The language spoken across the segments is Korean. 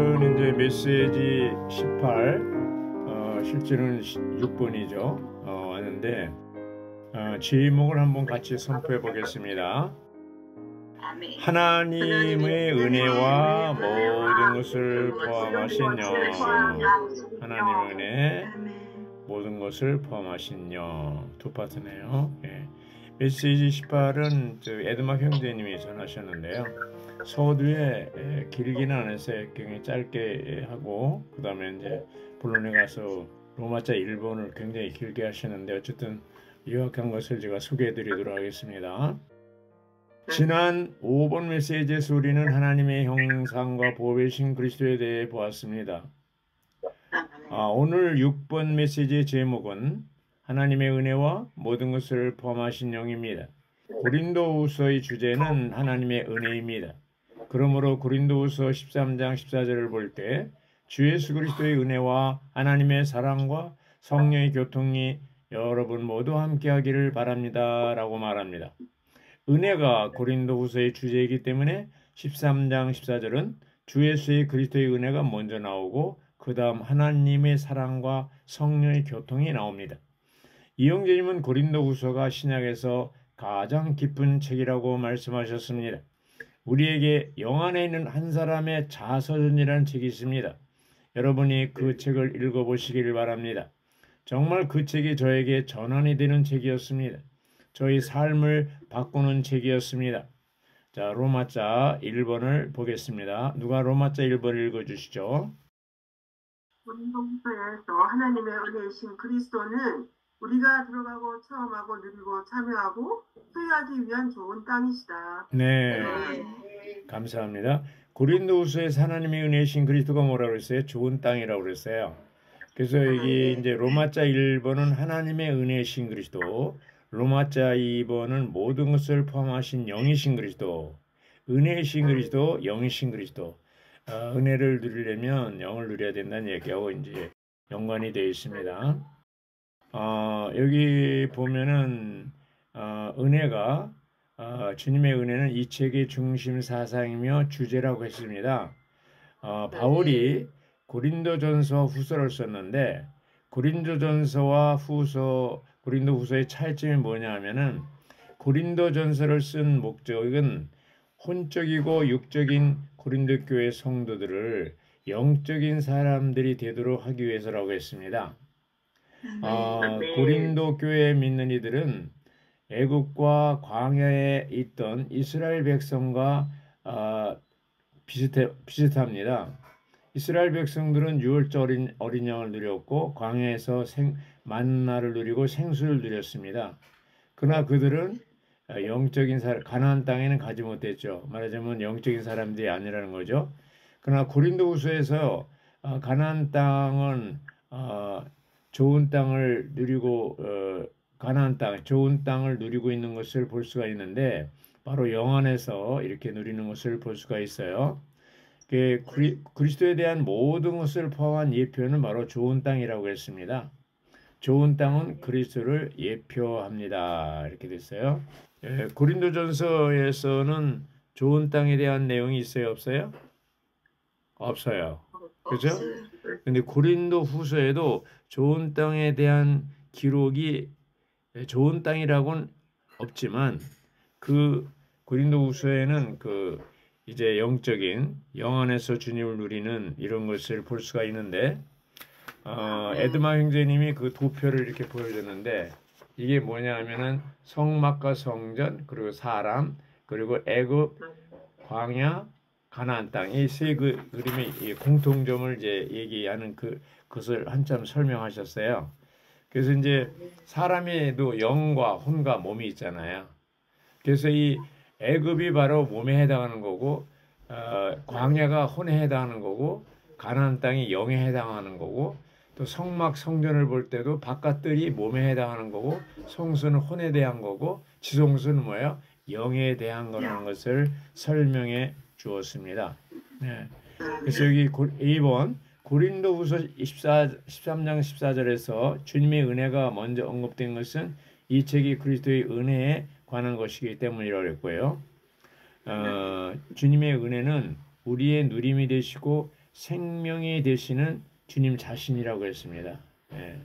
오늘은 이제 메시지 18, 실제는 6번이죠. 왔는데, 제목을 한번 같이 선포해 보겠습니다. 하나님의 은혜와 모든 것을 포함하신 영. 하나님의 은혜, 모든 것을 포함하신 영. 두 파트네요. 예. 메시지 18은 에드마 형제님이 전하셨는데요. 서두에 길기는 안 했어요. 굉장히 짧게 하고, 그 다음에 이제 본론에 가서 로마자 1번을 굉장히 길게 하셨는데, 어쨌든 요약한 것을 제가 소개해 드리도록 하겠습니다. 지난 5번 메시지에서 우리는 하나님의 형상과 보배신 그리스도에 대해 보았습니다. 오늘 6번 메시지의 제목은 하나님의 은혜와 모든 것을 포함하신 영입니다. 고린도후서의 주제는 하나님의 은혜입니다. 그러므로 고린도후서 13장 14절을 볼 때 주 예수 그리스도의 은혜와 하나님의 사랑과 성령의 교통이 여러분 모두 함께하기를 바랍니다 라고 말합니다. 은혜가 고린도후서의 주제이기 때문에 13장 14절은 주 예수의 그리스도의 은혜가 먼저 나오고 그 다음 하나님의 사랑과 성령의 교통이 나옵니다. 이영재님은 고린도후서가 신약에서 가장 깊은 책이라고 말씀하셨습니다. 우리에게 영 안에 있는 한 사람의 자서전이라는 책이 있습니다. 여러분이 그 책을 읽어보시길 바랍니다. 정말 그 책이 저에게 전환이 되는 책이었습니다. 저희 삶을 바꾸는 책이었습니다. 자, 로마자 1번을 보겠습니다. 누가 로마자 1번 읽어주시죠. 고린도후서에서 하나님의 은혜이신 그리스도는 우리가 들어가고 체험하고 누리고 참여하고 소유하기 위한 좋은 땅이시다. 네, 감사합니다. 고린도후서에서 하나님의 은혜이신 그리스도가 뭐라고 그랬어요? 좋은 땅이라고 그랬어요. 그래서 여기 이제 로마자 1번은 하나님의 은혜이신 그리스도, 로마자 2번은 모든 것을 포함하신 영이신 그리스도, 은혜이신 그리스도, 영이신 그리스도. 은혜를 누리려면 영을 누려야 된다는 얘기하고 이제 연관이 되어 있습니다. 여기 보면은 은혜가 주님의 은혜는 이 책의 중심 사상이며 주제라고 했습니다. 바울이 고린도전서 후서를 썼는데 고린도전서와 고린도후서의 차이점이 뭐냐 하면은 고린도전서를 쓴 목적은 혼적이고 육적인 고린도 교회 성도들을 영적인 사람들이 되도록 하기 위해서라고 했습니다. 고린도 교회에 믿는 이들은 애국과 광야에 있던 이스라엘 백성과 비슷합니다. 이스라엘 백성들은 유월절 어린 양을 누렸고 광야에서 만나를 누리고 생수를 누렸습니다. 그러나 그들은 영적인 가나안 땅에는 가지 못했죠. 말하자면 영적인 사람들이 아니라는 거죠. 그러나 고린도후서에서 가나안 땅은 좋은 땅을 누리고 가나안 땅, 좋은 땅을 누리고 있는 것을 볼 수가 있는데 바로 영 안에서 이렇게 누리는 것을 볼 수가 있어요. 그리스도에 대한 모든 것을 포함한 예표는 바로 좋은 땅이라고 했습니다. 좋은 땅은 그리스도를 예표합니다. 이렇게 됐어요. 고린도전서에서는 좋은 땅에 대한 내용이 있어요, 없어요? 없어요. 그죠? 근데 고린도 후서에도 좋은 땅에 대한 기록이 좋은 땅이라고는 없지만 그 고린도 후서에는 이제 영적인 영 안에서 주님을 누리는 이런 것을 볼 수가 있는데 에드마 형제님이 그 도표를 이렇게 보여줬는데 이게 뭐냐 하면은 성막과 성전 그리고 사람 그리고 애굽 광야 가나안 땅 이 세 그림의 공통점을 이제 얘기하는 그것을 한참 설명하셨어요. 그래서 이제 사람에도 영과 혼과 몸이 있잖아요. 그래서 이 애굽이 바로 몸에 해당하는 거고 광야가 혼에 해당하는 거고 가나안 땅이 영에 해당하는 거고 또 성막 성전을 볼 때도 바깥들이 몸에 해당하는 거고 성수는 혼에 대한 거고 지성수는 뭐예요? 영에 대한 거라는 것을 설명해 주었습니다. 네. 그래서 여기 2번 고린도후서 13장 14절에서 주님의 은혜가 먼저 언급된 것은 이 책이 그리스도의 은혜에 관한 것이기 때문이라고 했고요. 주님의 은혜는 우리의 누림이 되시고 생명이 되시는 주님 자신이라고 했습니다. 예.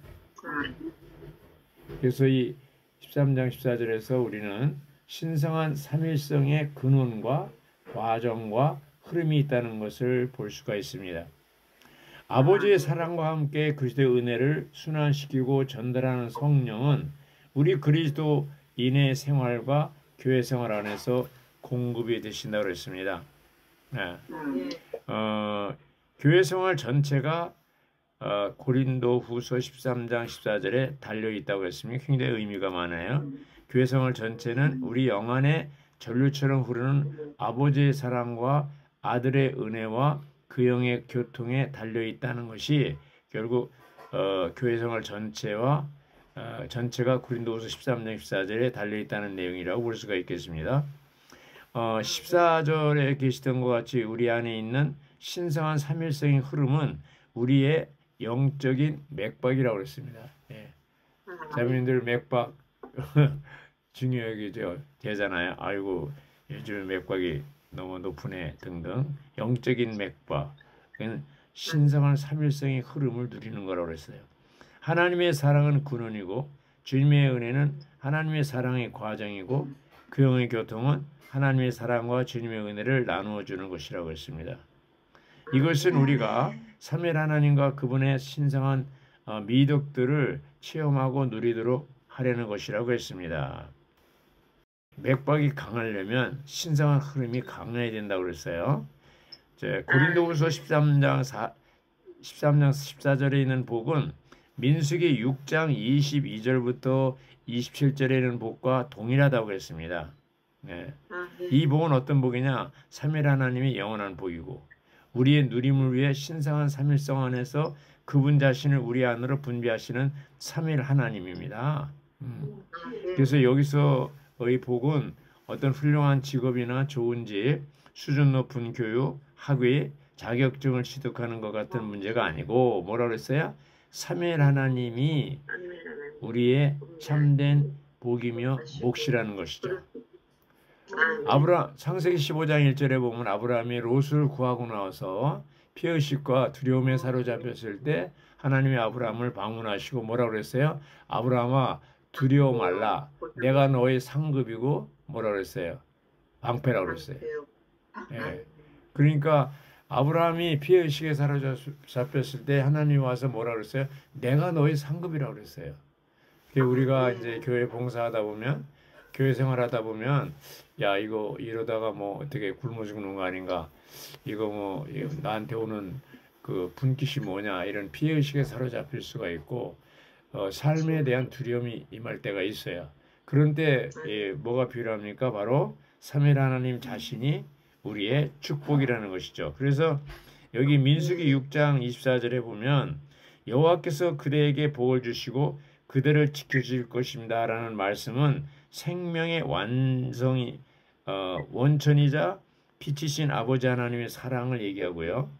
그래서 이 13장 14절에서 우리는 신성한 삼일성의 근원과 과정과 흐름이 있다는 것을 볼 수가 있습니다. 아버지의 사랑과 함께 그리스도의 은혜를 순환시키고 전달하는 성령은 우리 그리스도인의 생활과 교회 생활 안에서 공급이 되신다고 했습니다. 네. 교회 생활 전체가 고린도후서 13장 14절에 달려있다고 했습니다. 굉장히 의미가 많아요. 교회 생활 전체는 우리 영안에 전류처럼 흐르는 아버지의 사랑과 아들의 은혜와 그 영의 교통에 달려있다는 것이 결국 교회 생활 전체와 전체가 고린도후서 13장 14절에 달려있다는 내용이라고 볼 수가 있겠습니다. 14절에 계시던 것 같이 우리 안에 있는 신성한 삼일성의 흐름은 우리의 영적인 맥박이라고 했습니다. 예. 자매님들 맥박 중요하게 되잖아요. 아이고 요즘 맥박이 너무 높으네 등등. 영적인 맥박, 신성한 삼일성의 흐름을 누리는 거라고 했어요. 하나님의 사랑은 근원이고 주님의 은혜는 하나님의 사랑의 과정이고 그 영의 교통은 하나님의 사랑과 주님의 은혜를 나누어 주는 것이라고 했습니다. 이것은 우리가 삼일 하나님과 그분의 신성한 미덕들을 체험하고 누리도록 하려는 것이라고 했습니다. 맥박이 강하려면 신성한 흐름이 강해야 된다고 그랬어요. 고린도후서 13장 14절에 있는 복은 민수기 6장 22절부터 27절에 있는 복과 동일하다고 했습니다. 네. 이 복은 어떤 복이냐? 삼일 하나님이 영원한 복이고 우리의 누림을 위해 신성한 삼일성 안에서 그분 자신을 우리 안으로 분비하시는 삼일 하나님입니다. 그래서 여기서의 복은 어떤 훌륭한 직업이나 좋은 집, 수준 높은 교육, 학위, 자격증을 취득하는 것 같은 문제가 아니고 뭐라고 그랬어요? 삼일 하나님이 우리의 참된 복이며 몫이라는 것이죠. 창세기 15장 1절에 보면 아브라함이 롯을 구하고 나와서 피의식과 두려움에 사로잡혔을 때 하나님이 아브라함을 방문하시고 뭐라고 그랬어요? 아브라함아 두려워 말라. 내가 너의 상급이고 뭐라고 그랬어요? 방패라고 그랬어요. 예. 그러니까 아브라함이 피의식에 사로잡혔을 때 하나님이 와서 뭐라고 그랬어요? 내가 너의 상급이라고 그랬어요. 우리가 이제 교회 봉사하다 보면 교회 생활하다 보면 야 이거 이러다가 뭐 어떻게 굶어 죽는 거 아닌가 이거 뭐 나한테 오는 그 분깃이 뭐냐 이런 피해의식에 사로잡힐 수가 있고 삶에 대한 두려움이 임할 때가 있어요. 그런데 뭐가 필요합니까? 바로 삼일 하나님 자신이 우리의 축복이라는 것이죠. 그래서 여기 민수기 6장 24절에 보면 여호와께서 그대에게 복을 주시고 그대를 지켜줄 것입니다 라는 말씀은 생명의 완성이 원천이자 빛이신 아버지 하나님의 사랑을 얘기하고요.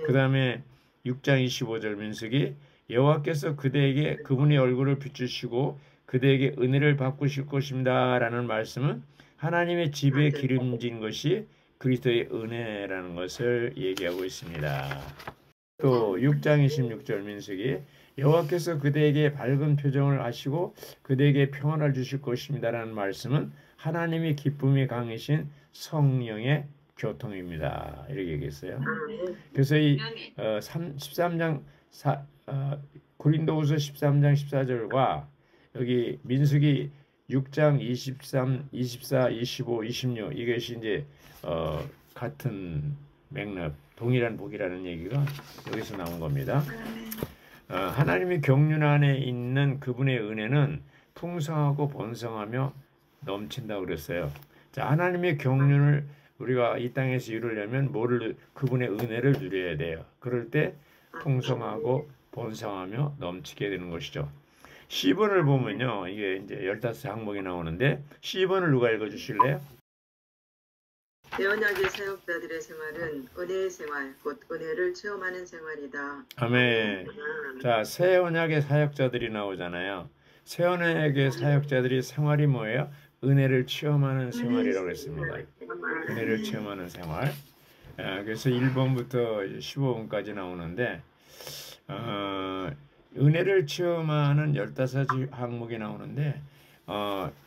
그 다음에 6장 25절 민수기 여호와께서 그대에게 그분의 얼굴을 비추시고 그대에게 은혜를 바꾸실 것입니다 라는 말씀은 하나님의 집에 기름진 것이 그리스도의 은혜라는 것을 얘기하고 있습니다. 또 6장 26절 민수기 여호와께서 그대에게 밝은 표정을 하시고 그대에게 평안을 주실 것입니다 라는 말씀은 하나님이 기쁨이 강이신 성령의 교통입니다. 이렇게 얘기했어요. 그래서 이 13장 고린도후서 13장 14절과 여기 민수기 6장 23, 24, 25, 26 이것이 이제 같은 맥락, 동일한 복이라는 얘기가 여기서 나온 겁니다. 하나님의 경륜 안에 있는 그분의 은혜는 풍성하고 번성하며 넘친다고 그랬어요. 자, 하나님의 경륜을 우리가 이 땅에서 이루려면 그분의 은혜를 누려야 돼요. 그럴 때 풍성하고 번성하며 넘치게 되는 것이죠. C번을 보면요. 이게 이제 15항목이 나오는데 C번을 누가 읽어주실래요? 새언약의 사역자들의 생활은 은혜의 생활, 곧 은혜를 체험하는 생활이다. 아멘. 자, 새 언약의 사역자들이 나오잖아요. 새 언약의 사역자들이 생활이 뭐예요? 은혜를 체험하는 생활이라고 했습니다. 은혜를 체험하는 생활. 그래서 1번부터 15번까지 나오는데 은혜를 체험하는 15가지 항목이 나오는데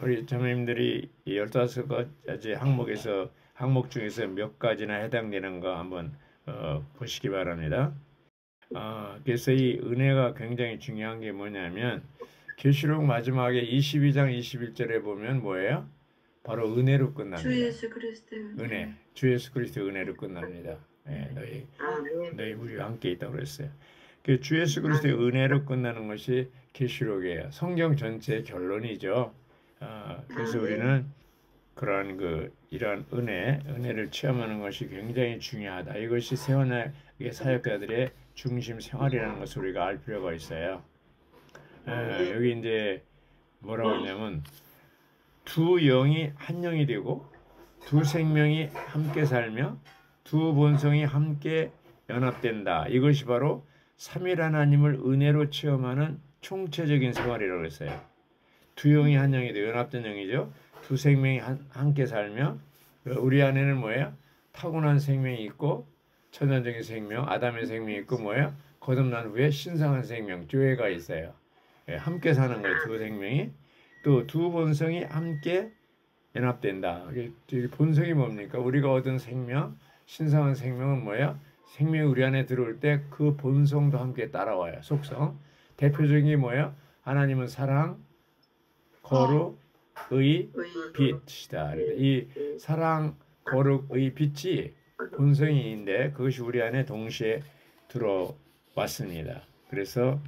우리 자매님들이 15가지 항목 중에서 몇 가지나 해당되는 거 한번 보시기 바랍니다. 그래서 이 은혜가 굉장히 중요한 게 뭐냐면 계시록 마지막에 22장 21절에 보면 뭐예요? 바로 은혜로 끝납니다. 주 예수 그리스도의 은혜, 주 예수 그리스도의 은혜로 끝납니다. 너희 우리와 함께 있다고 그랬어요. 그 주 예수 그리스도의 은혜로 끝나는 것이 계시록이에요. 성경 전체의 결론이죠. 그래서 우리는 그러한 이러한 은혜를 체험하는 것이 굉장히 중요하다. 이것이 세원학의 사역자들의 중심 생활이라는 것을 우리가 알 필요가 있어요. 여기 이제 뭐라고 하냐면 두 영이 한 영이 되고 두 생명이 함께 살며 두 본성이 함께 연합된다. 이것이 바로 삼일 하나님을 은혜로 체험하는 총체적인 생활이라고 했어요. 두 영이 한 영이 되고 연합된 영이죠. 두 생명이 함께 살며 우리 안에는 뭐예요? 타고난 생명이 있고 천연적인 생명, 아담의 생명이 있고 뭐예요? 거듭난 후에 신성한 생명, 교회가 있어요. 함께 사는 거예요. 두 생명이. 또 두 본성이 함께 연합된다. 본성이 뭡니까? 우리가 얻은 생명, 신성한 생명은 뭐예요? 생명이 우리 안에 들어올 때 그 본성도 함께 따라와요. 속성. 대표적인 게 뭐예요? 하나님은 사랑, 거룩, 의, 빛이다. 이 사랑, 거룩, 의, 빛이 본성인데 그것이 우리 안에 동시에 들어왔습니다. 그래서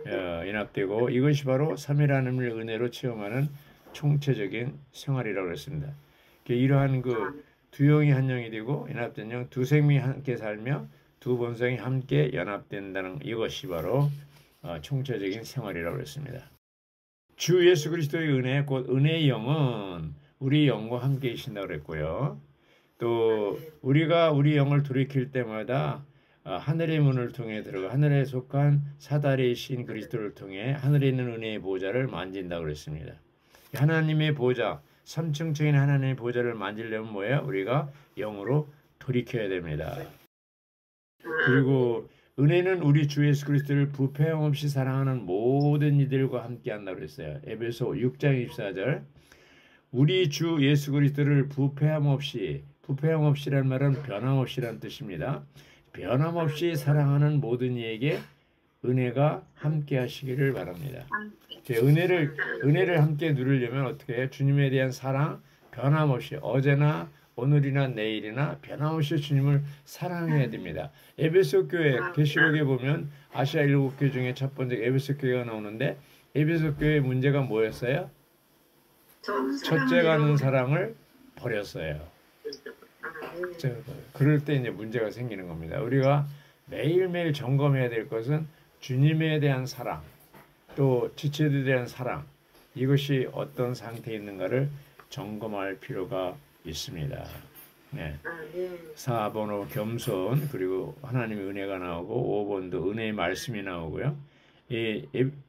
연합되고 이것이 바로 삼일 하나님을 은혜로 체험하는 총체적인 생활이라고 했습니다. 이러한 두 영이 한 영이 되고 연합된 영, 두 생명이 함께 살며 두 본성이 함께 연합된다는 이것이 바로 총체적인 생활이라고 했습니다. 주 예수 그리스도의 은혜, 곧 은혜의 영은 우리 영과 함께 계신다고 그랬고요. 또 우리가 우리 영을 돌이킬 때마다 하늘의 문을 통해 들어가 하늘에 속한 사다리의 신 그리스도를 통해 하늘에 있는 은혜의 보좌를 만진다고 그랬습니다. 하나님의 보좌, 삼층적인 하나님의 보좌를 만지려면 뭐예요? 우리가 영으로 돌이켜야 됩니다. 그리고 은혜는 우리 주 예수 그리스도를 부패함 없이 사랑하는 모든 이들과 함께 한다고 그랬어요. 에베소 6장 24절. 우리 주 예수 그리스도를 부패함 없이라는 말은 변함없이라는 뜻입니다. 변함없이 사랑하는 모든 이에게 은혜가 함께 하시기를 바랍니다. 은혜를 함께 누리려면 어떻게 해요? 주님에 대한 사랑 변함없이 어제나 오늘이나 내일이나 변함없이 주님을 사랑해야 됩니다. 에베소 교회 계시록에 보면 아시아 7교회 중에 첫 번째 에베소 교회가 나오는데 에베소 교회의 문제가 뭐였어요? 첫째 가는 사랑을 버렸어요. 그럴 때 이제 문제가 생기는 겁니다. 우리가 매일매일 점검해야 될 것은 주님에 대한 사랑, 또 지체들에 대한 사랑, 이것이 어떤 상태에 있는가를 점검할 필요가 있습니다. 4번으로 겸손, 그리고 하나님의 은혜가 나오고 5번도 은혜의 말씀이 나오고요.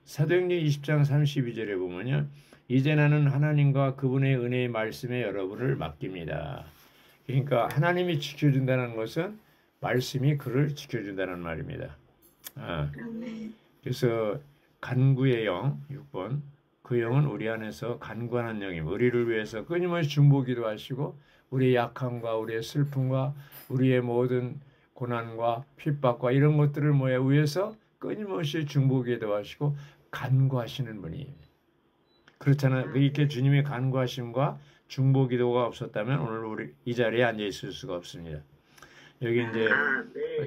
사도행전 20장 32절에 보면요. 이제 나는 하나님과 그분의 은혜의 말씀에 여러분을 맡깁니다. 그러니까 하나님이 지켜준다는 것은 말씀이 그를 지켜준다는 말입니다. 그래서 간구의 영 6번, 그 영은 우리 안에서 간구하는 영입니다. 우리를 위해서 끊임없이 중보기도 하시고 우리의 약함과 우리의 슬픔과 우리의 모든 고난과 핍박과 이런 것들을 위해서 끊임없이 중보기도 하시고 간구하시는 분이에요. 그렇잖아요. 이렇게 주님의 간구하심과 중보기도가 없었다면 오늘 우리 이 자리에 앉아 있을 수가 없습니다. 여기 이제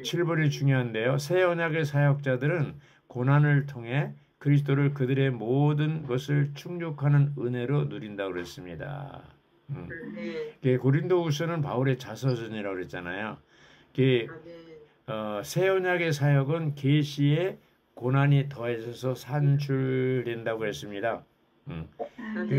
7번이 중요한데요. 새 언약의 사역자들은 고난을 통해 그리스도를 그들의 모든 것을 충족하는 은혜로 누린다고 그랬습니다. 고린도후서는 바울의 자서전이라고 그랬잖아요. 새 언약의 사역은 계시에 고난이 더해져서 산출된다고 했습니다.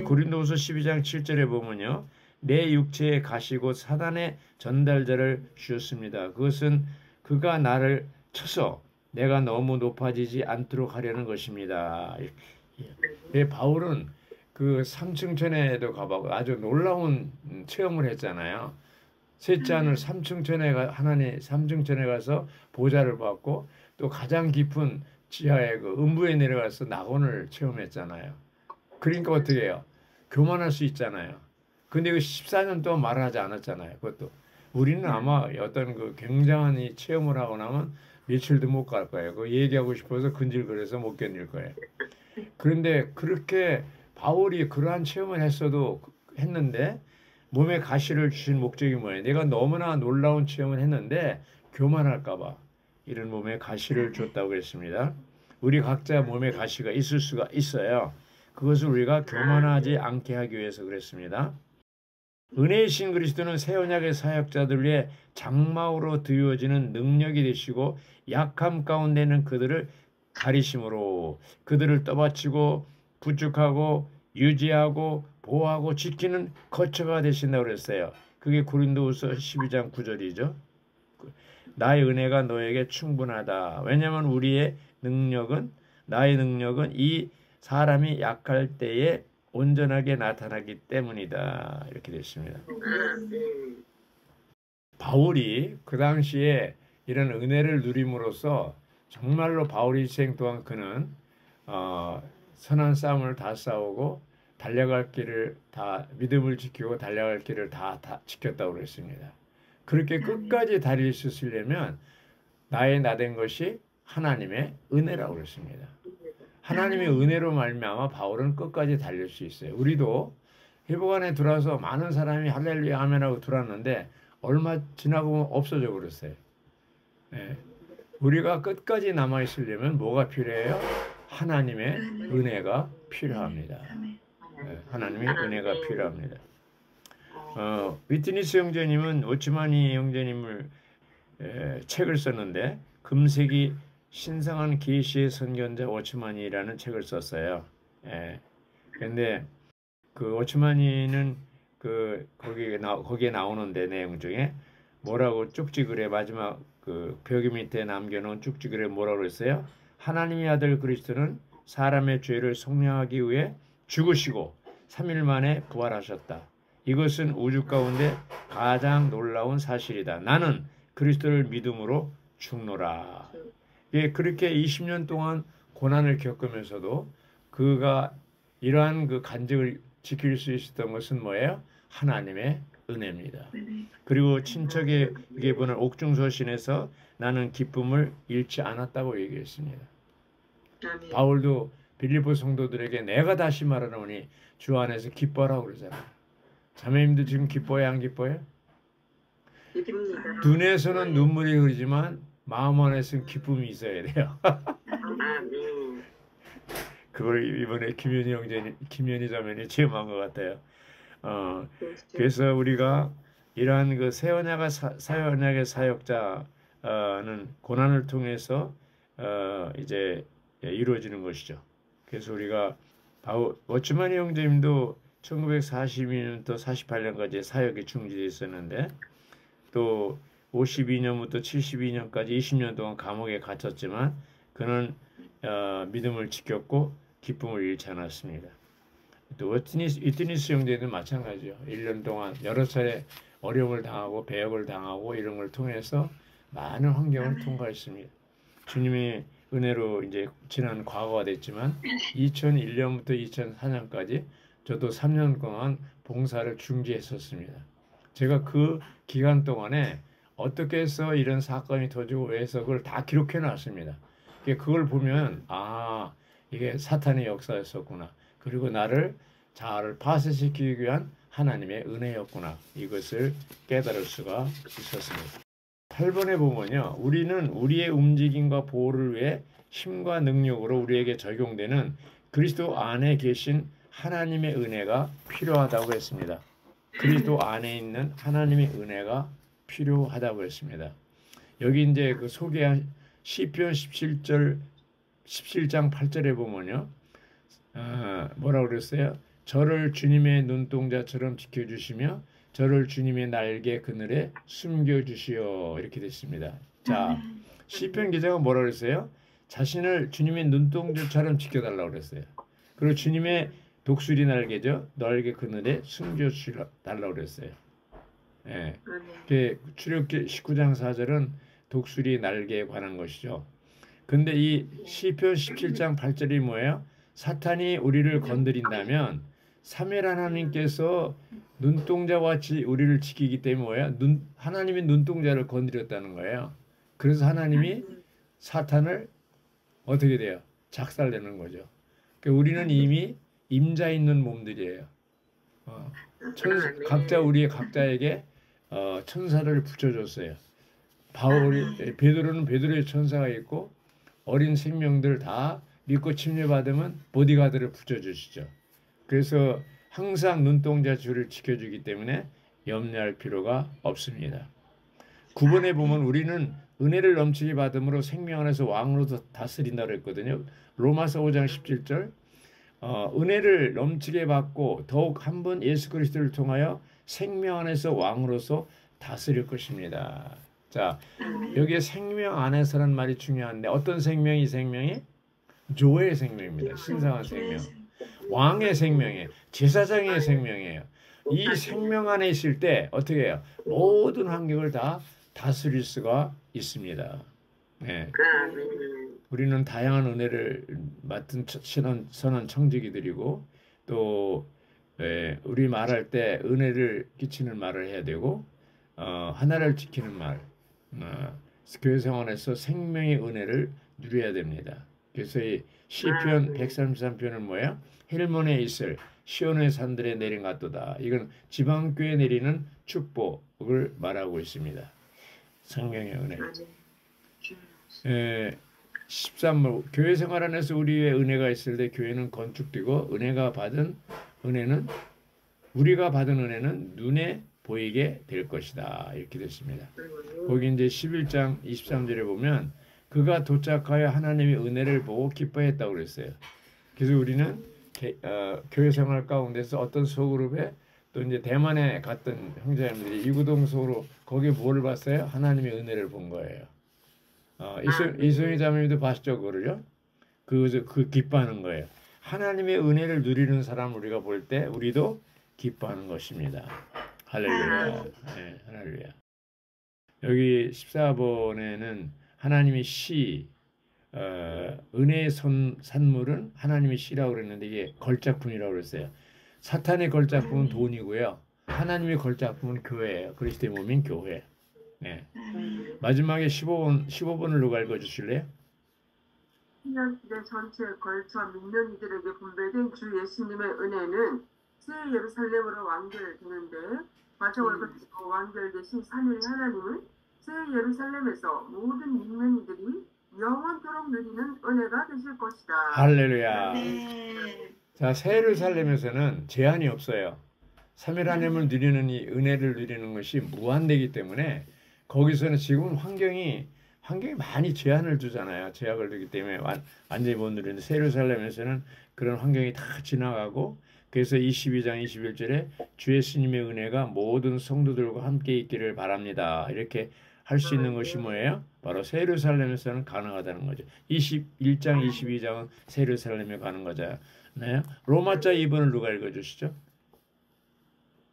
고린도후서 12장 7절에 보면요. 내 육체에 가시고 사단의 전달자를 주셨습니다. 그것은 그가 나를 쳐서 내가 너무 높아지지 않도록 하려는 것입니다. 바울은 그 삼층천에도 가보고 아주 놀라운 체험을 했잖아요. 셋째 하늘 삼층천에 하나님 삼층천에 가서 보좌를 받고 또 가장 깊은 지하의 그 음부에 내려가서 낙원을 체험했잖아요. 그러니까 어떻게 해요? 교만할 수 있잖아요. 근데 그 14년 동안 말하지 않았잖아요. 그것도 우리는 아마 어떤 그 굉장한 이 체험을 하고 나면 며칠도 못 갈 거예요. 그 얘기하고 싶어서 근질거려서 못 견딜 거예요. 그런데 그렇게 바울이 그러한 체험을 했는데 몸에 가시를 주신 목적이 뭐예요? 내가 너무나 놀라운 체험을 했는데 교만할까 봐 이런 몸에 가시를 줬다고 했습니다. 우리 각자 몸에 가시가 있을 수가 있어요. 그것을 우리가 교만하지 않게 하기 위해서 그랬습니다. 은혜의 신 그리스도는 새 언약의 사역자들 위해 장막으로 드리워지는 능력이 되시고 약함 가운데는 그들을 가리심으로 그들을 떠받치고 부축하고 유지하고 보호하고 지키는 거처가 되신다고 그랬어요. 그게 고린도후서 12장 9절이죠. 나의 은혜가 너에게 충분하다. 왜냐하면 나의 능력은 이 사람이 약할 때에 온전하게 나타나기 때문이다. 이렇게 됐습니다. 바울이 그 당시에 이런 은혜를 누림으로써 정말로 바울이 인생 동안 그는 선한 싸움을 다 싸우고 달려갈 길을 다 믿음을 지키고 달려갈 길을 다 지켰다고 그랬습니다. 그렇게 끝까지 달릴 수 있으려면 나의 나된 것이 하나님의 은혜라고 그랬습니다. 하나님의 은혜로 말미암아 바울은 끝까지 달릴 수 있어요. 우리도 회복 안에 들어와서 많은 사람이 할렐루야 아멘하고 들어왔는데 얼마 지나고 없어져 버렸어요. 네. 우리가 끝까지 남아 있으려면 뭐가 필요해요? 하나님의 은혜가 필요합니다. 네. 하나님의 은혜가 필요합니다. 위트니스 형제님은 오츠마니 형제님을 책을 썼는데 금세기 신성한 계시의 선견자 오츠마니라는 책을 썼어요. 근데 그 오츠마니는 거기에 나오는데 내용 중에 뭐라고 쪽지글에 마지막 그 벽 밑에 남겨놓은 쪽지글에 뭐라고 그랬어요? 하나님의 아들 그리스도는 사람의 죄를 속량하기 위해 죽으시고 3일 만에 부활하셨다. 이것은 우주 가운데 가장 놀라운 사실이다. 나는 그리스도를 믿음으로 죽노라. 예, 그렇게 20년 동안 고난을 겪으면서도 그가 이러한 그 간증을 지킬 수 있었던 것은 뭐예요? 하나님의 은혜입니다. 그리고 친척에게 보낸 옥중서신에서 나는 기쁨을 잃지 않았다고 얘기했습니다. 바울도 빌립보 성도들에게 내가 다시 말하노니 주 안에서 기뻐라고 그러잖아요. 자매님도 지금 기뻐요, 안 기뻐요? 눈에서는 눈물이 흐르지만 마음 안에서는 기쁨이 있어야 돼요. 그걸 이번에 김현희 자매니 체험한 것 같아요. 그래서 우리가 이러한 그 새 언약의 사역자는 고난을 통해서 이제 이루어지는 것이죠. 그래서 우리가 워츠마니 형제님도 1942년부터 48년까지 사역에 충실해 있었는데 또 52년부터 72년까지 20년 동안 감옥에 갇혔지만 그는 믿음을 지켰고 기쁨을 잃지 않았습니다. 또 위트니스 형제는 마찬가지죠. 1년 동안 여러 차례 어려움을 당하고 배역을 당하고 이런 걸 통해서 많은 환경을 통과했습니다. 주님의 은혜로 이제 지난 과거가 됐지만 2001년부터 2004년까지 저도 3년 동안 봉사를 중지했었습니다. 제가 그 기간 동안에 어떻게 해서 이런 사건이 터지고 왜 해서 그걸 다 기록해 놨습니다. 그걸 보면 이게 사탄의 역사였었구나. 그리고 나를 자아를 파쇄시키기 위한 하나님의 은혜였구나. 이것을 깨달을 수가 있었습니다. 8번에 보면요. 우리는 우리의 움직임과 보호를 위해 힘과 능력으로 우리에게 적용되는 그리스도 안에 계신 하나님의 은혜가 필요하다고 했습니다. 그리스도 안에 있는 하나님의 은혜가 필요하다고 했습니다. 여기 이제 그 소개한 시편 17장 8절에 보면요. 뭐라고 그랬어요? 저를 주님의 눈동자처럼 지켜주시며 저를 주님의 날개 그늘에 숨겨주시오. 이렇게 됐습니다. 자, 시편 기자가 뭐라고 그랬어요? 자신을 주님의 눈동자처럼 지켜달라고 그랬어요. 그리고 주님의 독수리 날개죠. 날개 그늘에 숨겨주달라고 그랬어요. 예. 아멘. 출애굽기 19장 4절은 독수리 날개에 관한 것이죠. 근데 이 시편 17장 8절이 뭐예요? 사탄이 우리를 건드린다면 삼위 하나님께서 눈동자와 같이 우리를 지키기 때문에 뭐예요? 하나님이 눈동자를 건드렸다는 거예요. 그래서 하나님이 사탄을 어떻게 돼요? 작살내는 거죠. 그러니까 우리는 이미 임자 있는 몸들이에요. 각자 우리의 각자에게 천사를 붙여줬어요. 베드로는 베드로의 천사가 있고 어린 생명들 다 믿고 침례받으면 보디가드를 붙여주시죠. 그래서 항상 눈동자 줄을 지켜주기 때문에 염려할 필요가 없습니다. 9번에 보면 우리는 은혜를 넘치게 받음으로 생명 안에서 왕으로 다스린다고 했거든요. 로마서 5장 17절 은혜를 넘치게 받고 더욱 한 번 예수 그리스도를 통하여 생명 안에서 왕으로서 다스릴 것입니다. 자, 여기에 생명 안에서라는 말이 중요한데 어떤 생명이 생명이? 조의 생명입니다. 신성한 생명. 왕의 생명이에요. 제사장의 생명이에요. 이 생명 안에 있을 때 어떻게 해요? 모든 환경을 다 다스릴 수가 있습니다. 네. 우리는 다양한 은혜를 맡은 선한 청지기들이고 또 우리 말할 때 은혜를 끼치는 말을 해야 되고 하나를 지키는 말 교회 생활에서 생명의 은혜를 누려야 됩니다. 그래서 이 시편 133편은 뭐예요? 헬몬에 있을 시온의 산들에 내린 같도다. 이건 지방교회에 내리는 축복을 말하고 있습니다. 성령의 은혜. 13번 교회 생활 안에서 우리의 은혜가 있을 때 교회는 건축되고 우리가 받은 은혜는 눈에 보이게 될 것이다. 이렇게 됐습니다. 거기 이제 11장 23절에 보면 그가 도착하여 하나님의 은혜를 보고 기뻐했다고 그랬어요. 그래서 우리는 교회 생활 가운데서 어떤 소그룹에 또 이제 대만에 갔던 형제님들이 이구동 소로 거기에 뭐를 봤어요? 하나님의 은혜를 본 거예요. 이소희 자매님도 봤죠, 그거를요? 그 기뻐하는 거예요. 하나님의 은혜를 누리는 사람 우리가 볼 때 우리도 기뻐하는 것입니다. 할렐루야. 네, 할렐루야. 여기 14번에는 하나님의 은혜의 산물은 하나님의 시라고 그랬는데 이게 걸작품이라고 그랬어요. 사탄의 걸작품은 돈이고요. 하나님의 걸작품은 교회예요. 그리스도의 몸인 교회. 네. 마지막에 15번을 누가 읽어주실래요? 신약 시대 전체에 걸쳐 믿는 이들에게 분배된 주 예수님의 은혜는 새 예루살렘으로 완결되는데 마저월 거치고 완결되신 삼위 하나님은 새 예루살렘에서 모든 믿는 이들이 영원토록 누리는 은혜가 되실 것이다. 할렐루야. 자, 새 예루살렘에서는 제한이 없어요. 삼위 하나님을 누리는 이 은혜를 누리는 것이 무한되기 때문에 거기서는 지금 환경이 많이 제한을 두잖아요. 제약을 두기 때문에 완전히 못 누리는데 새 예루살렘에서는 그런 환경이 다 지나가고 그래서 22장 21절에 주 예수님의 은혜가 모든 성도들과 함께 있기를 바랍니다. 이렇게 할 수 있는 것이 뭐예요? 바로 새 예루살렘에서는 가능하다는 거죠. 21장 22장은 새 예루살렘에 가는 거잖아요. 네. 로마자 2번을 누가 읽어주시죠?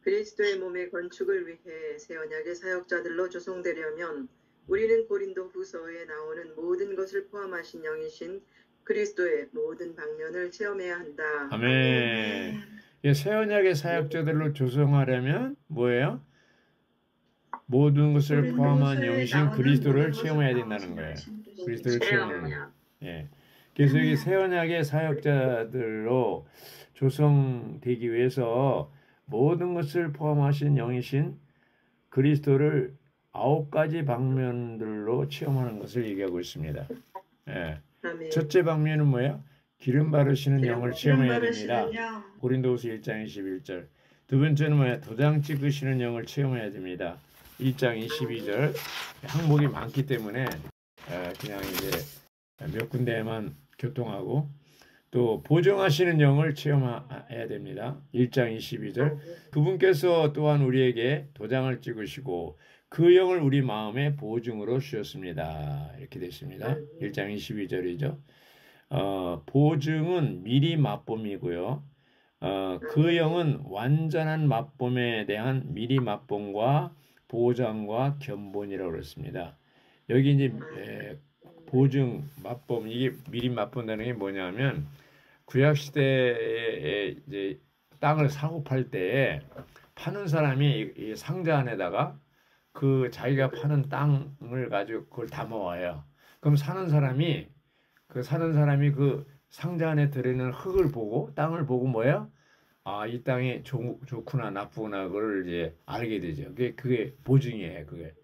그리스도의 몸의 건축을 위해 새 언약의 사역자들로 조성되려면 우리는 고린도 후서에 나오는 모든 것을 포함하신 영이신 그리스도의 모든 방면을 체험해야 한다. 아멘. 새 언약의 사역자들로 조성하려면 뭐예요? 모든 것을 포함한 영이신 그리스도를 체험해야 된다는 거예요. 그리스도를 체험하는 거예요. 예. 그래서 여기 새 언약의 사역자들로 조성되기 위해서 모든 것을 포함하신 영이신 그리스도를 9가지 방면들로 체험하는 것을 얘기하고 있습니다. 예. 첫째 방면은 뭐예요? 기름 바르시는 영을 체험해야 됩니다. 고린도후서 1장 21절. 두 번째는 뭐예요? 도장 찍으시는 영을 체험해야 됩니다. 1장 22절. 항목이 많기 때문에 그냥 이제 몇 군데만 교통하고 또 보정하시는 영을 체험해야 됩니다. 1장 22절. 그분께서 또한 우리에게 도장을 찍으시고 그 영을 우리 마음의 보증으로 주셨습니다. 이렇게 됐습니다. 1장 22절이죠. 보증은 미리 맛봄이고요. 그 영은 완전한 맛봄에 대한 미리 맛봄과 보장과 견본이라고 그랬습니다. 여기 이제 보증, 맛봄, 이게 미리 맛본다는 게 뭐냐면 구약 시대에 이제 땅을 사고 팔 때에 파는 사람이 이 상자 안에다가 그 자기가 파는 땅을 가지고 그걸 담아와요. 그럼 사는 사람이 그 상자 안에 들어있는 흙을 보고 땅을 보고 뭐예요? 아, 이 땅이 좋구나 나쁘구나 그걸 이제 알게 되죠. 그게 보증이에요. 그게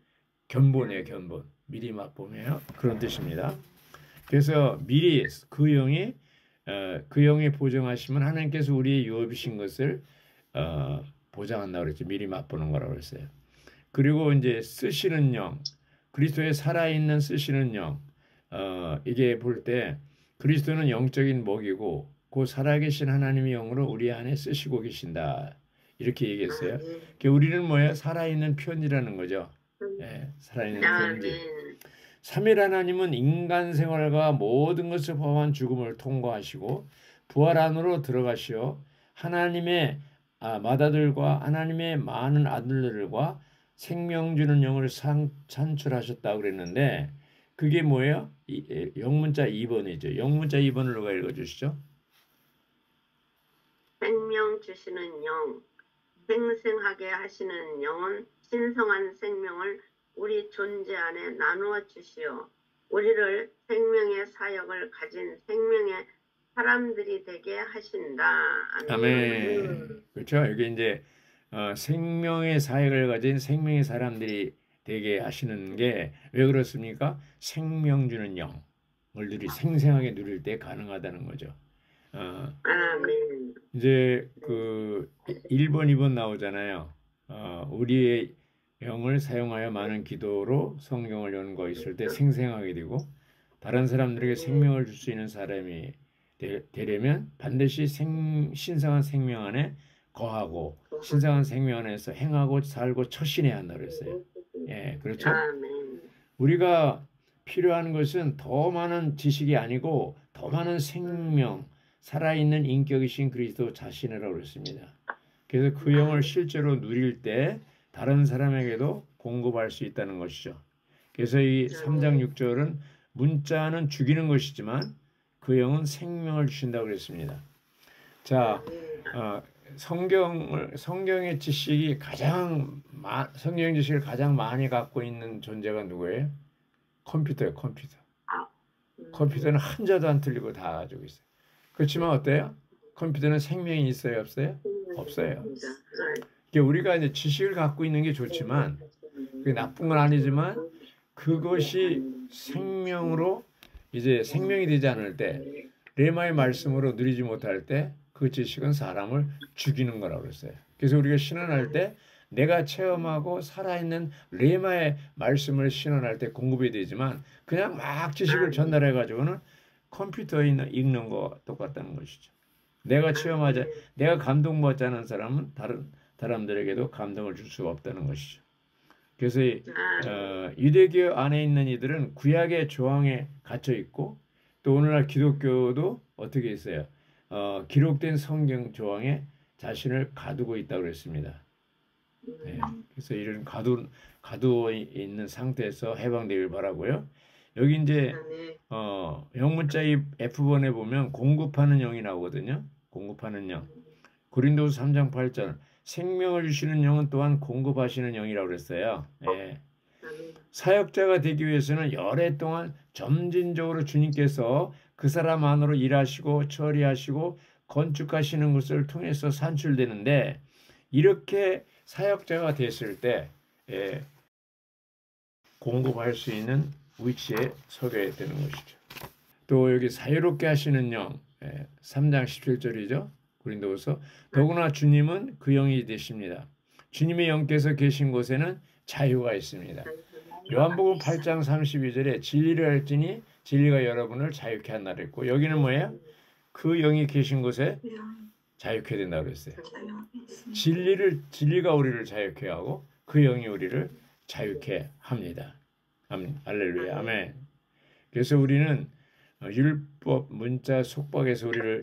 견본이에요. 견본. 미리 맛보면 그런 뜻입니다. 그래서 미리 그 영이 보증하시면 하나님께서 우리의 유업이신 것을 보장한다고 그랬죠. 미리 맛보는 거라고 그랬어요. 그리고 이제 쓰시는 영, 그리스도의 살아있는 쓰시는 영, 이게 볼 때 그리스도는 영적인 먹이고 그 살아계신 하나님의 영으로 우리 안에 쓰시고 계신다. 이렇게 얘기했어요. 우리는 뭐예요? 살아있는 편지라는 거죠. 예, 살아있는 편지. 삼일 하나님은 인간 생활과 모든 것을 포함한 죽음을 통과하시고 부활 안으로 들어가시어 하나님의 맏아들과 하나님의 많은 아들들과 생명 주는 영을 산출하셨다고 그랬는데 그게 뭐예요? 영문자 2번이죠. 영문자 2번을 누가 읽어주시죠? 생명 주시는 영, 생생하게 하시는 영은 신성한 생명을 우리 존재 안에 나누어 주시어 우리를 생명의 사역을 가진 생명의 사람들이 되게 하신다. 아멘. 그렇죠. 여기 이제 생명의 사역을 가진 생명의 사람들이 되게 하시는 게 왜 그렇습니까? 생명 주는 영을 생생하게 누릴 때 가능하다는 거죠. 아멘. 이제 그 1번, 2번 나오잖아요. 우리의 영을 사용하여 많은 기도로 성경을 연구하고 있을 때 생생하게 되고 다른 사람들에게 생명을 줄 수 있는 사람이 되려면 반드시 신성한 생명 안에 거하고 신성한 생명 안에서 행하고 살고 처신해야 한다고 그랬어요. 예, 그렇죠? 우리가 필요한 것은 더 많은 지식이 아니고 더 많은 생명, 살아있는 인격이신 그리스도 자신이라고 그랬습니다. 그래서 그 영을 실제로 누릴 때 다른 사람에게도 공급할 수 있다는 것이죠. 그래서 이 3장 6절은 문자는 죽이는 것이지만 그 영은 생명을 주신다고 그랬습니다. 자, 성경의 지식이 성경 지식을 가장 많이 갖고 있는 존재가 누구예요? 컴퓨터예요, 컴퓨터. 컴퓨터는 한자도 안 틀리고 다 가지고 있어요. 그렇지만 어때요? 컴퓨터는 생명이 있어요, 없어요? 없어요. 우리가 이제 지식을 갖고 있는 게 좋지만 그게 나쁜 건 아니지만 그것이 생명으로 이제 생명이 되지 않을 때 레마의 말씀으로 누리지 못할 때 그 지식은 사람을 죽이는 거라고 그랬어요. 그래서 우리가 신원할 때 내가 체험하고 살아있는 레마의 말씀을 신원할 때 공급이 되지만 그냥 막 지식을 전달해 가지고는 컴퓨터에 읽는 거 똑같다는 것이죠. 내가 감동받지 않은 사람은 다른 사람들에게도 감동을 줄 수가 없다는 것이죠. 그래서 유대교 안에 있는 이들은 구약의 조항에 갇혀 있고 또 오늘날 기독교도 어떻게 있어요? 기록된 성경 조항에 자신을 가두고 있다고 그랬습니다. 네, 그래서 이런 가두어 있는 상태에서 해방되길 바라고요. 여기 이제 영문자 F번에 보면 공급하는 영이 나오거든요. 공급하는 영. 고린도서 3장 8절 생명을 주시는 영은 또한 공급하시는 영이라고 그랬어요. 예. 사역자가 되기 위해서는 열애 동안 점진적으로 주님께서 그 사람 안으로 일하시고 처리하시고 건축하시는 것을 통해서 산출되는데 이렇게 사역자가 됐을 때 공급할 수 있는 위치에 서게 되는 것이죠. 또 여기 자유롭게 하시는 영 3장 17절이죠. 고린도후서 더구나 주님은 그 영이 되십니다. 주님의 영께서 계신 곳에는 자유가 있습니다. 요한복음 8장 32절에 진리를 알지니 진리가 여러분을 자유케 한다 그랬고 여기는 뭐예요? 그 영이 계신 곳에 자유케 된다고 그랬어요. 진리가 우리를 자유케 하고 그 영이 우리를 자유케 합니다. 할렐루야. 아멘. 그래서 우리는 율법 문자 속박에서 우리를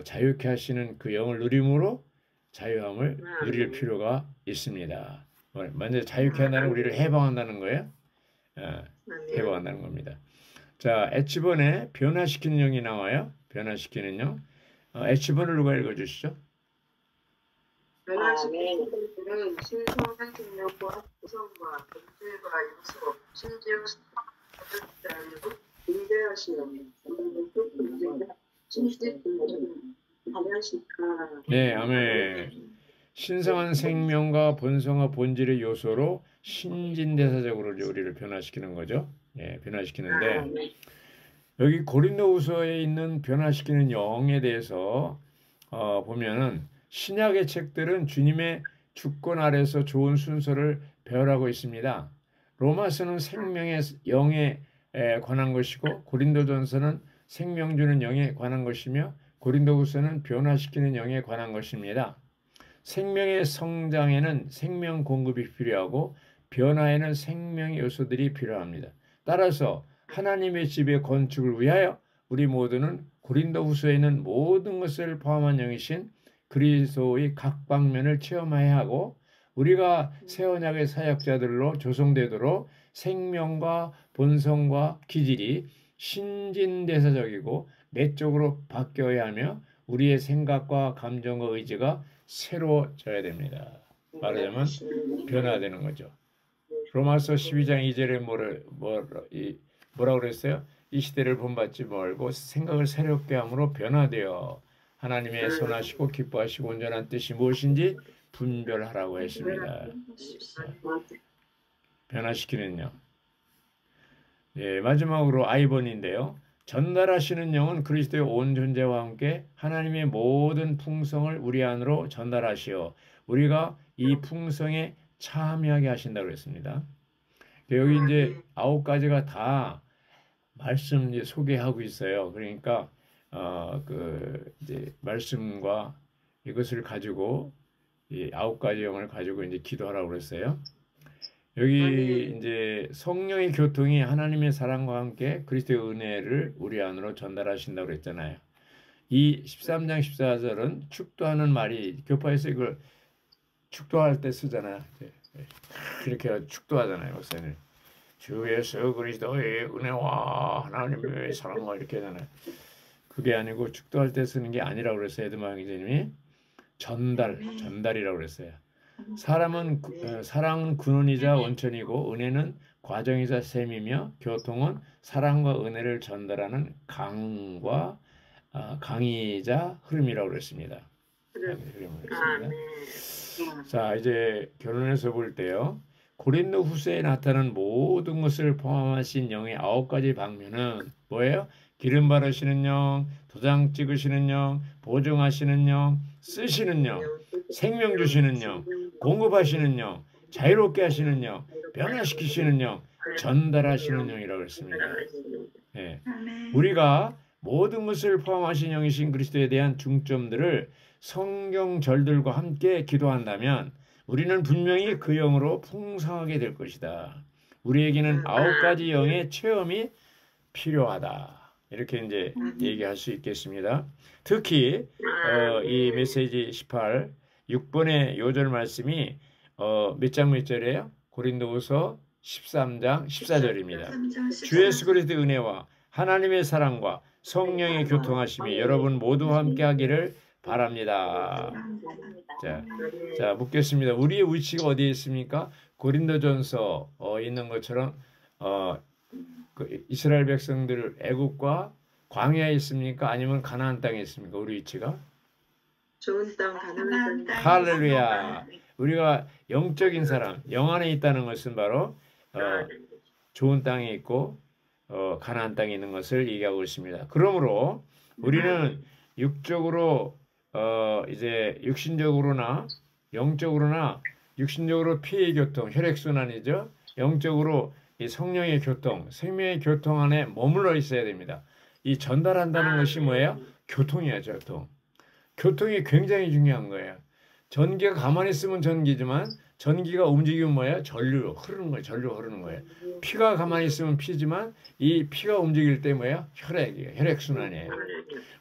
자유케 하시는 그 영을 누림으로 자유함을 누릴 필요가 있습니다. 먼저 자유케 한다는 우리를 해방한다는 거예요. 아멘. 해방한다는 겁니다. 자, H번에 변화시키는 영이 나와요. 변화시키는 영. H번을 누가 읽어주시죠? 변화시키는 것들은 신성한 생명과 구성과 존재가 이루서 심지어 수많은 인대하시는 존재가 네, 아멘. 신성한 생명과 본성과 본질의 요소로 신진대사적으로 우리를 변화시키는 거죠. 예, 변화시키는데 여기 고린도후서에 있는 변화시키는 영에 대해서 보면은 신약의 책들은 주님의 주권 아래서 좋은 순서를 배열하고 있습니다. 로마서는 생명의 영에 관한 것이고 고린도전서는 생명 주는 영에 관한 것이며 고린도후서는 변화시키는 영에 관한 것입니다. 생명의 성장에는 생명 공급이 필요하고 변화에는 생명의 요소들이 필요합니다. 따라서 하나님의 집의 건축을 위하여 우리 모두는 고린도후서에 있는 모든 것을 포함한 영이신 그리스도의 각 방면을 체험해야 하고 우리가 새 언약의 사역자들로 조성되도록 생명과 본성과 기질이 신진대사적이고 내적으로 바뀌어야 하며 우리의 생각과 감정과 의지가 새로워져야 됩니다. 말하자면 변화되는 거죠. 로마서 12장 2절에 뭐라고 그랬어요? 이 시대를 본받지 말고 생각을 새롭게 함으로 변화되어 하나님의 선하시고 기뻐하시고 온전한 뜻이 무엇인지 분별하라고 했습니다. 변화시키는 영. 예, 마지막으로 I번인데요. 전달하시는 영은 그리스도의 온 존재와 함께 하나님의 모든 풍성을 우리 안으로 전달하시어 우리가 이 풍성에 참여하게 하신다고 했습니다. 여기 이제 9가지가 다 말씀 이제 소개하고 있어요. 그러니까 이제 말씀과 이것을 가지고 이 9가지 영을 가지고 이제 기도하라고 그랬어요. 여기 이제 성령의 교통이 하나님의 사랑과 함께 그리스도의 은혜를 우리 안으로 전달하신다고 그랬잖아요. 이 13장 14절은 축도하는 말이 교파에서 이걸 축도할 때 쓰잖아요. 그렇게 축도하잖아요, 목사님. 주 예수 그리스도의 은혜와 하나님의 사랑과 이렇게 하잖아요. 그게 아니고 축도할 때 쓰는 게 아니라고 그랬어요. 에드마 기자님이 전달이라고 그랬어요. 사랑은 근원이자 원천이고 은혜는 과정이자 셈이며 교통은 사랑과 은혜를 전달하는 강이자 흐름이라고 그랬습니다. 자, 이제 결론해서 볼 때요. 고린도 후서에 나타난 모든 것을 포함하신 영의 9가지 방면은 뭐예요? 기름 바르시는 영, 도장 찍으시는 영, 보증하시는 영, 쓰시는 영, 생명 주시는 영, 공급하시는 영, 자유롭게 하시는 영, 변화시키시는 영, 전달하시는 영이라고 했습니다. 예. 우리가 모든 것을 포함하신 영이신 그리스도에 대한 중점들을 성경 절들과 함께 기도한다면 우리는 분명히 그 영으로 풍성하게 될 것이다. 우리에게는 9가지 영의 체험이 필요하다. 이렇게 이제 얘기할 수 있겠습니다. 특히 이 메시지 18, 6번의 요절 말씀이 몇 장 몇 절이에요? 고린도후서 13장 14절입니다. 주 예수 그리스도의 은혜와 하나님의 사랑과 성령의 교통하심이 여러분 모두와 함께 하기를 바랍니다. 자, 묻겠습니다. 우리의 위치가 어디에 있습니까? 고린도전서 있는 것처럼 그 이스라엘 백성들 애국과 광야에 있습니까? 아니면 가나안 땅에 있습니까? 우리 위치가? 좋은 땅, 가나안 땅. 할렐루야. 우리가 영적인 사람, 영 안에 있다는 것은 바로 좋은 땅에 있고 가나안 땅에 있는 것을 얘기하고 있습니다. 그러므로 우리는 육적으로 이제 육신적으로나 영적으로나 육신적으로 피의 교통, 혈액순환이죠. 영적으로 이 성령의 교통, 생명의 교통 안에 머물러 있어야 됩니다. 이 전달한다는 것이 뭐예요? 교통이에요, 교통. 교통이 굉장히 중요한 거예요. 전기가 가만히 있으면 전기지만 전기가 움직이면 뭐예요? 전류 흐르는 거예요. 전류 흐르는 거예요. 피가 가만히 있으면 피지만 이 피가 움직일 때 뭐예요? 혈액이에요. 혈액순환이에요.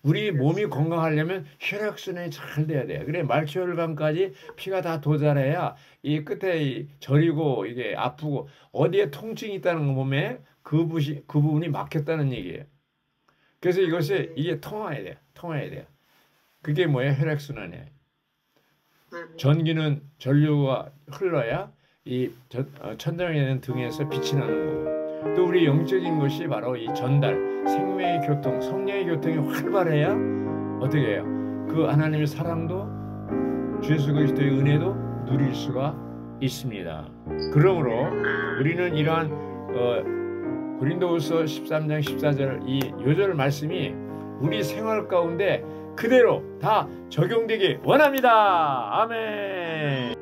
우리 몸이 건강하려면 혈액순환이 잘 돼야 돼요. 그래 말초혈관까지 피가 다 도달해야 이 끝에 저리고 이게 아프고 어디에 통증이 있다는 거 몸에 그 부분이 막혔다는 얘기예요. 그래서 이것이 이게 통해야 돼요. 통해야 돼요. 그게 뭐예요? 혈액순환이에요. 전기는 전류가 흘러야 이 천장에 있는 등에서 빛이 나는 거고, 또 우리 영적인 것이 바로 이 전달, 생명의 교통, 성령의 교통이 활발해야 어떻게 해요? 그 하나님의 사랑도 주 예수 그리스도의 은혜도 누릴 수가 있습니다. 그러므로 우리는 이러한 고린도후서 13장 14절 이 요절 말씀이 우리 생활 가운데 그대로 다 적용되기 원합니다. 아멘.